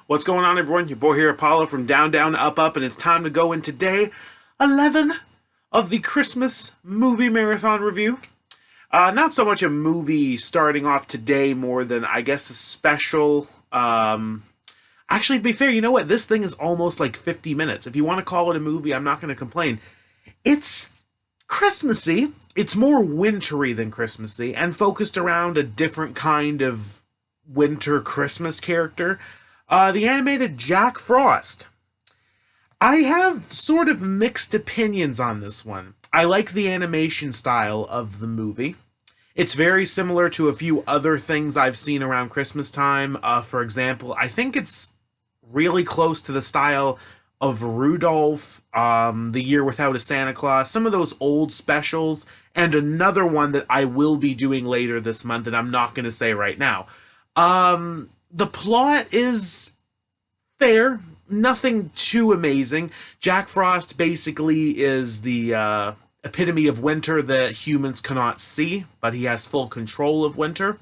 What's going on, everyone? Your boy here, Apollo, from Down, Down, Up, Up, and it's time to go into day 11 of the Christmas movie marathon review. Not so much a movie starting off today, more than, I guess, a special. Actually, to be fair, you know what? This thing is almost like 50 minutes. If you want to call it a movie, I'm not going to complain. It's Christmassy. It's more wintry than Christmassy, and focused around a different kind of winter Christmas character. The animated Jack Frost. I have sort of mixed opinions on this one. I like the animation style of the movie. It's very similar to a few other things I've seen around Christmas time. For example, I think it's really close to the style of Rudolph, The Year Without a Santa Claus, some of those old specials, and another one that I will be doing later this month that I'm not going to say right now. The plot is fair, nothing too amazing. Jack Frost basically is the epitome of winter that humans cannot see, but he has full control of winter.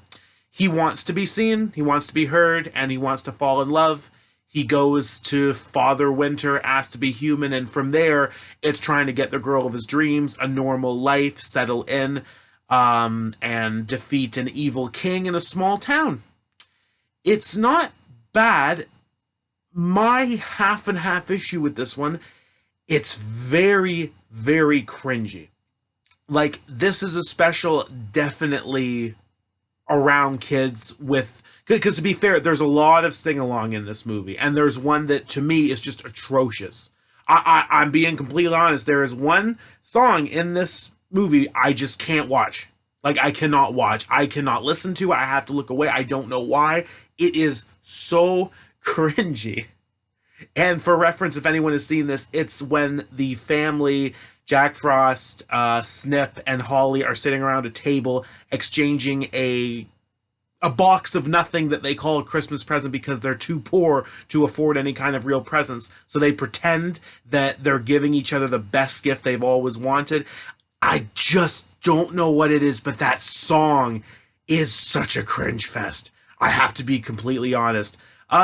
He wants to be seen, he wants to be heard, and he wants to fall in love. He goes to Father Winter, asks to be human, and from there, it's trying to get the girl of his dreams, a normal life, settle in, and defeat an evil king in a small town. It's not bad. My half and half issue with this one, it's very, very cringy. Like, this is a special definitely around kids with... Because to be fair, there's a lot of sing-along in this movie, and there's one that, to me, is just atrocious. I'm being completely honest. There is one song in this movie I just can't watch. Like, I cannot watch. I cannot listen to it. I have to look away. I don't know why. It is so cringy. And for reference, if anyone has seen this, it's when the family, Jack Frost, Snip, and Holly are sitting around a table exchanging a box of nothing that they call a Christmas present because they're too poor to afford any kind of real presents. So they pretend that they're giving each other the best gift they've always wanted. I just don't know what it is, but that song is such a cringe fest. I have to be completely honest.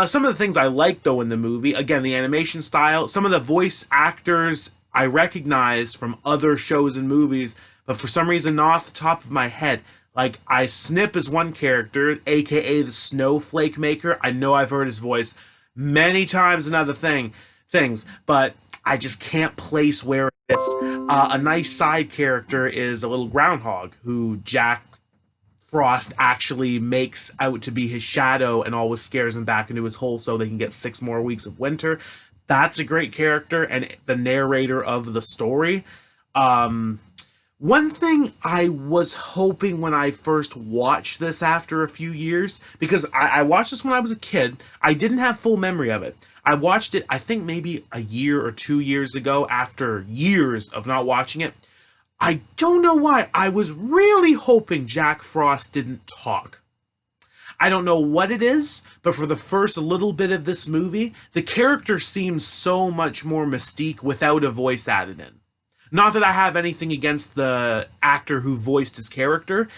Some of the things I like, though, in the movie, again, the animation style, some of the voice actors I recognize from other shows and movies, but for some reason, not off the top of my head. Like, Snip is one character, aka the Snowflake Maker. I know I've heard his voice many times in other things, but I just can't place where it is. A nice side character is a little groundhog who Jack Frost actually makes out to be his shadow and always scares him back into his hole so they can get 6 more weeks of winter. That's a great character and the narrator of the story. One thing I was hoping when I first watched this after a few years, because I watched this when I was a kid, I didn't have full memory of it. I watched it, I think maybe a year or 2 years ago after years of not watching it. I don't know why. I was really hoping Jack Frost didn't talk. I don't know what it is, but for the first little bit of this movie, the character seems so much more mystique without a voice added in. Not that I have anything against the actor who voiced his character.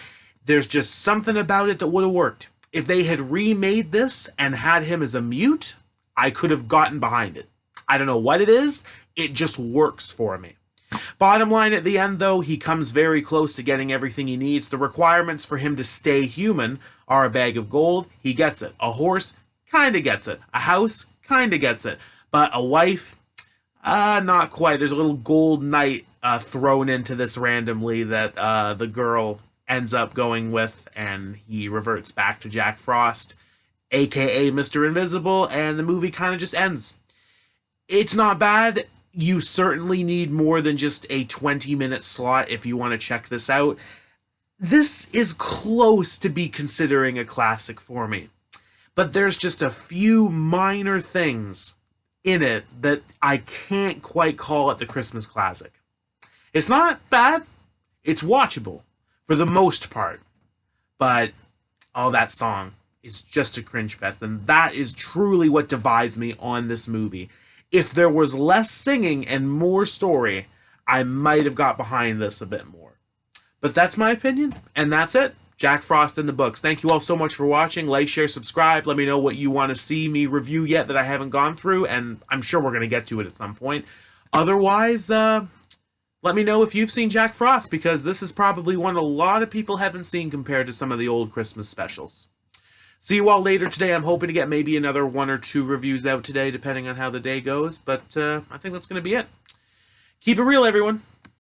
There's just something about it that would have worked. If they had remade this and had him as a mute, I could have gotten behind it. I don't know what it is. It just works for me. Bottom line at the end, though, he comes very close to getting everything he needs. The requirements for him to stay human are a bag of gold. He gets it. A horse kind of gets it. A house kind of gets it. But a wife, not quite. There's a little gold knight thrown into this randomly that the girl ends up going with, and he reverts back to Jack Frost, aka Mr. Invisible, and the movie kind of just ends. It's not bad. You certainly need more than just a 20-minute slot if you want to check this out. This is close to be considering a classic for me. But there's just a few minor things in it that I can't quite call it the Christmas classic. It's not bad. It's watchable for the most part. But, oh, that song is just a cringe fest. And that is truly what divides me on this movie. If there was less singing and more story, I might have got behind this a bit more. But that's my opinion, and that's it. Jack Frost in the books. Thank you all so much for watching. Like, share, subscribe. Let me know what you want to see me review yet that I haven't gone through, and I'm sure we're going to get to it at some point. Otherwise, let me know if you've seen Jack Frost, because this is probably one a lot of people haven't seen compared to some of the old Christmas specials. See you all later today. I'm hoping to get maybe another 1 or 2 reviews out today, depending on how the day goes, but I think that's going to be it. Keep it real, everyone.